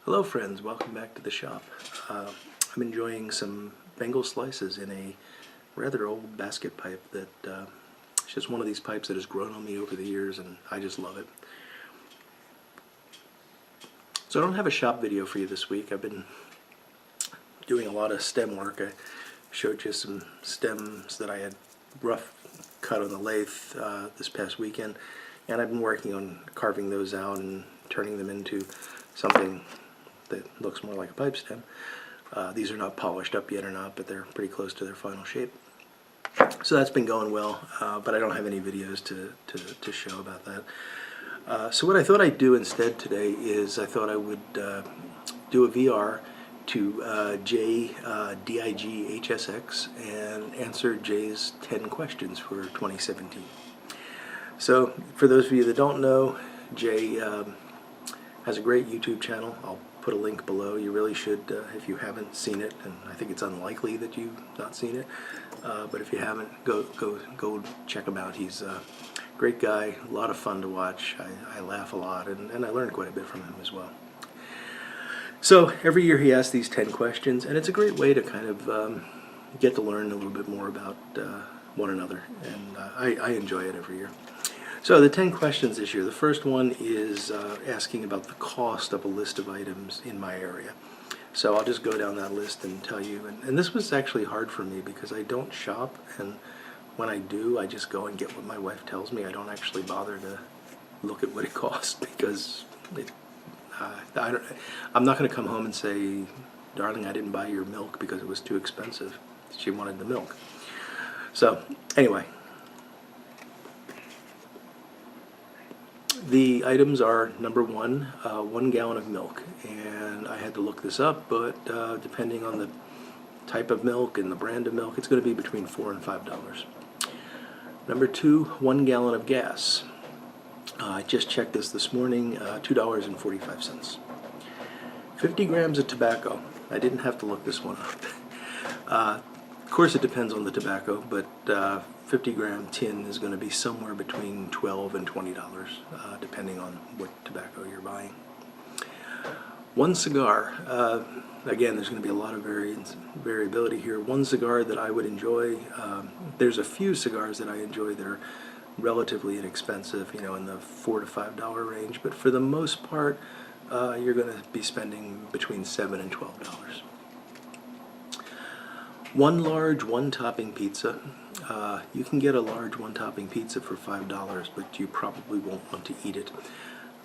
Hello friends, welcome back to the shop. I'm enjoying some Bengal slices in a rather old basket pipe that it's just one of these pipes that has grown on me over the years and I just love it. So I don't have a shop video for you this week. I've been doing a lot of stem work. I showed you some stems that I had rough cut on the lathe this past weekend, and I've been working on carving those out and turning them into something that looks more like a pipe stem. These are not polished up yet or not, but they're pretty close to their final shape. So that's been going well, but I don't have any videos to show about that. So what I thought I'd do instead today is I thought I would do a VR to Jay DIG and answer Jay's 10 questions for 2017. So for those of you that don't know, Jay has a great YouTube channel. I'll put a link below. You really should, if you haven't seen it, and I think it's unlikely that you've not seen it, but if you haven't, go check him out. He's a great guy, a lot of fun to watch. I laugh a lot, and I learn quite a bit from him as well. So every year he asks these 10 questions, and it's a great way to kind of get to learn a little bit more about one another, and I enjoy it every year. So the 10 questions this year, the first one is asking about the cost of a list of items in my area. So I'll just go down that list and tell you, and this was actually hard for me because I don't shop, and when I do, I just go and get what my wife tells me. I don't actually bother to look at what it costs because I'm not going to come home and say, darling, I didn't buy your milk because it was too expensive. She wanted the milk. So anyway, the items are, number one, 1 gallon of milk, and I had to look this up, but depending on the type of milk and the brand of milk, it's going to be between $4 and $5. Number two, 1 gallon of gas. I just checked this morning, $2.45. 50 grams of tobacco. I didn't have to look this one up. Of course it depends on the tobacco, but 50-gram tin is going to be somewhere between $12 and $20, depending on what tobacco you're buying. 1 cigar. Again, there's going to be a lot of variability here. 1 cigar that I would enjoy. There's a few cigars that I enjoy that are relatively inexpensive, you know, in the $4 to $5 range, but for the most part, you're going to be spending between $7 and $12. 1 large, 1 topping pizza. You can get a large 1 topping pizza for $5, but you probably won't want to eat it.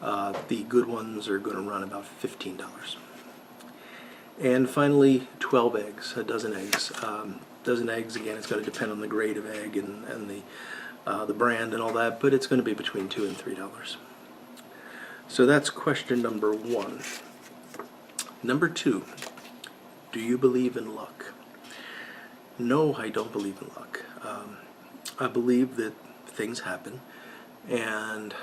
The good ones are going to run about $15. And finally, 12 eggs, a dozen eggs. Dozen eggs, again, it's going to depend on the grade of egg and the brand and all that, but it's going to be between $2 and $3. So that's question number 1. Number 2, do you believe in luck? No, I don't believe in luck. I believe that things happen, and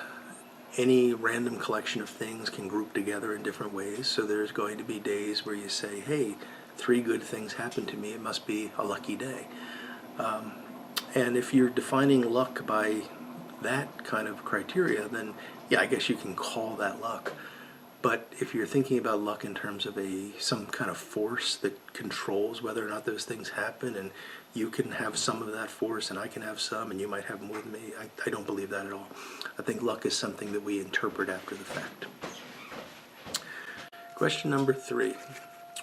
any random collection of things can group together in different ways. So there's going to be days where you say, hey, 3 good things happened to me. It must be a lucky day. And if you're defining luck by that kind of criteria, then yeah, I guess you can call that luck. But if you're thinking about luck in terms of some kind of force that controls whether or not those things happen, and you can have some of that force and I can have some and you might have more than me, I don't believe that at all. I think luck is something that we interpret after the fact. Question number 3.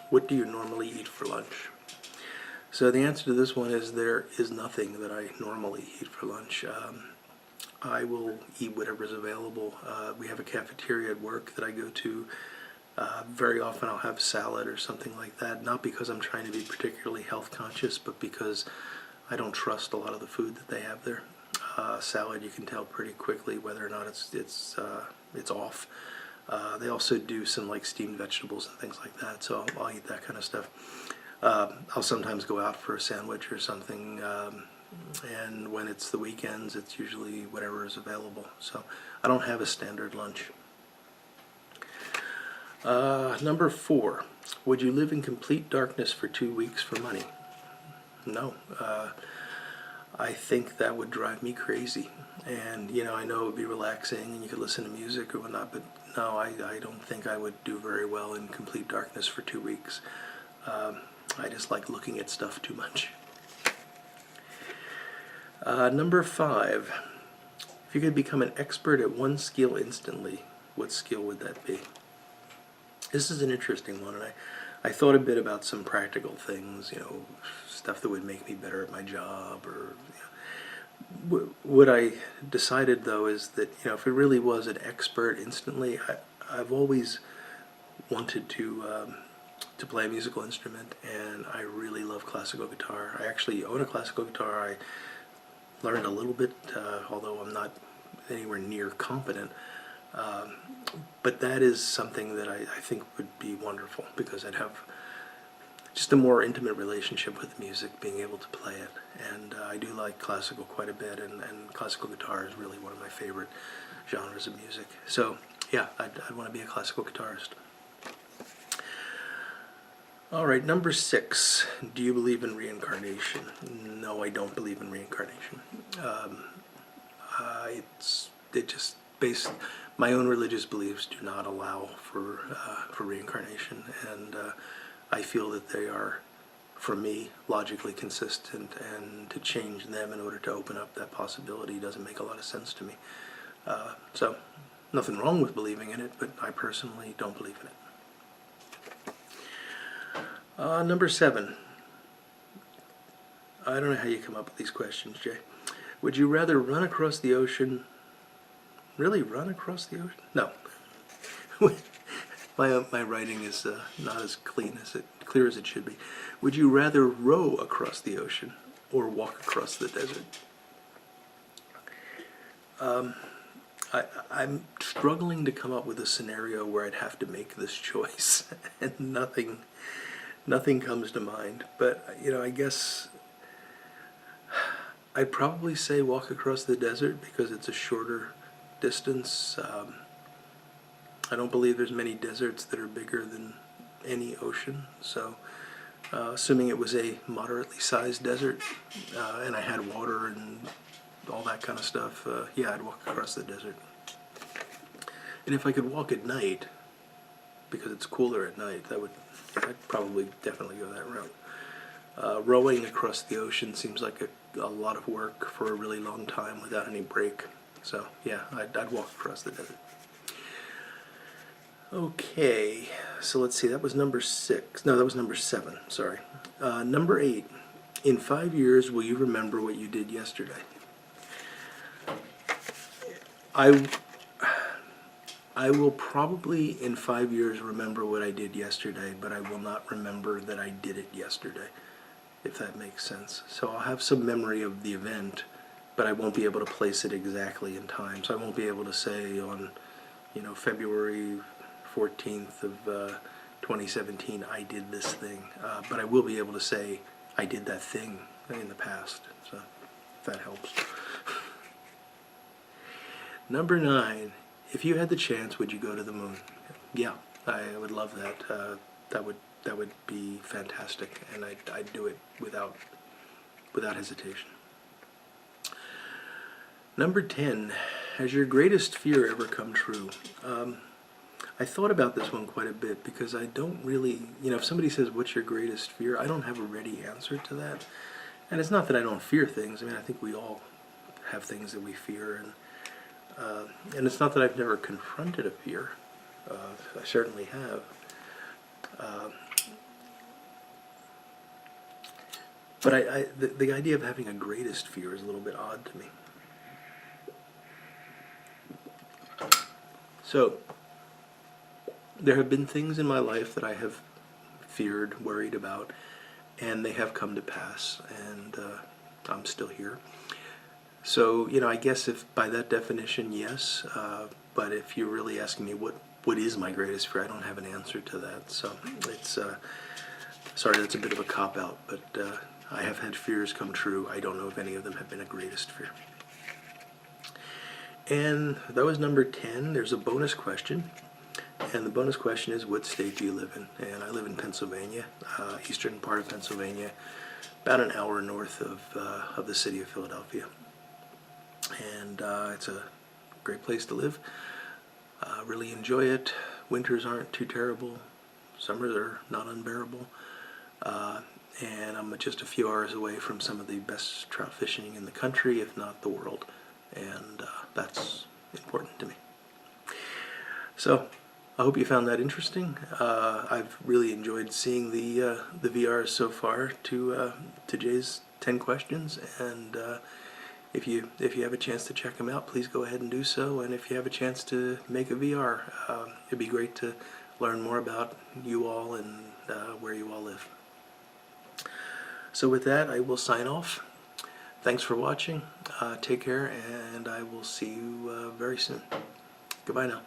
What do you normally eat for lunch? So the answer to this one is there is nothing that I normally eat for lunch. I will eat whatever's available. We have a cafeteria at work that I go to. Very often I'll have salad or something like that, not because I'm trying to be particularly health conscious, but because I don't trust a lot of the food that they have there. Salad, you can tell pretty quickly whether or not it's off. They also do some like steamed vegetables and things like that, so I'll eat that kind of stuff. I'll sometimes go out for a sandwich or something, and when it's the weekends, it's usually whatever is available. So I don't have a standard lunch. Number 4, would you live in complete darkness for 2 weeks for money? No. I think that would drive me crazy. And, I know it would be relaxing and you could listen to music or whatnot, but no, I don't think I would do very well in complete darkness for 2 weeks. I just like looking at stuff too much. Number 5. If you could become an expert at one skill instantly, what skill would that be? This is an interesting one, and I thought a bit about some practical things, stuff that would make me better at my job, or what I decided though is that if it really was an expert instantly, I've always wanted to play a musical instrument, and I really love classical guitar. I actually own a classical guitar. I learned a little bit, although I'm not anywhere near competent. But that is something that I think would be wonderful, because I'd have just a more intimate relationship with music, being able to play it. And I do like classical quite a bit, and classical guitar is really one of my favorite genres of music. So yeah, I'd want to be a classical guitarist. All right, number 6. Do you believe in reincarnation? No, I don't believe in reincarnation. It just based. My own religious beliefs do not allow for reincarnation, and I feel that they are, for me, logically consistent, and to change them in order to open up that possibility doesn't make a lot of sense to me. So, nothing wrong with believing in it, but I personally don't believe in it. Number 7. I don't know how you come up with these questions, Jay. Would you rather run across the ocean? Really, run across the ocean? No. My writing is not as clear as it should be. Would you rather row across the ocean or walk across the desert? I'm struggling to come up with a scenario where I'd have to make this choice, and nothing comes to mind. But I guess I'd probably say walk across the desert, because it's a shorter distance. I don't believe there's many deserts that are bigger than any ocean, so assuming it was a moderately sized desert, and I had water and all that kind of stuff, yeah, I'd walk across the desert. And if I could walk at night, because it's cooler at night, I'd probably definitely go that route. Rowing across the ocean seems like a lot of work for a really long time without any break. So yeah, I'd walk across the desert. Okay, so let's see, that was number 6. No, that was number 7, sorry. Number 8. In 5 years, will you remember what you did yesterday? I will probably in 5 years remember what I did yesterday, but I will not remember that I did it yesterday, if that makes sense. So I'll have some memory of the event, but I won't be able to place it exactly in time. So I won't be able to say on, February 14th of 2017, I did this thing. But I will be able to say I did that thing in the past. So if that helps. Number 9. If you had the chance, would you go to the moon? Yeah, I would love that. That would be fantastic, and I'd do it without hesitation. Number 10. Has your greatest fear ever come true? I thought about this one quite a bit, because I don't really, if somebody says, what's your greatest fear? I don't have a ready answer to that. And it's not that I don't fear things. I mean, I think we all have things that we fear, and it's not that I've never confronted a fear. I certainly have. But the idea of having a greatest fear is a little bit odd to me. So, there have been things in my life that I have feared, worried about, and they have come to pass, and I'm still here. So, I guess if by that definition, yes, but if you're really asking me what is my greatest fear, I don't have an answer to that. So it's, sorry, that's a bit of a cop-out, but I have had fears come true. I don't know if any of them have been a greatest fear. And that was number 10. There's a bonus question. And the bonus question is, what state do you live in? And I live in Pennsylvania, eastern part of Pennsylvania. about an hour north of the city of Philadelphia. And it's a great place to live. Really enjoy it. Winters aren't too terrible. Summers are not unbearable. And I'm just a few hours away from some of the best trout fishing in the country, if not the world. And that's important to me. So I hope you found that interesting. I've really enjoyed seeing the VRs so far to Jay's 10 questions, and if you have a chance to check them out, please go ahead and do so. And if you have a chance to make a VR, it'd be great to learn more about you all and where you all live. So with that, I will sign off. Thanks for watching. Take care, and I will see you very soon. Goodbye now.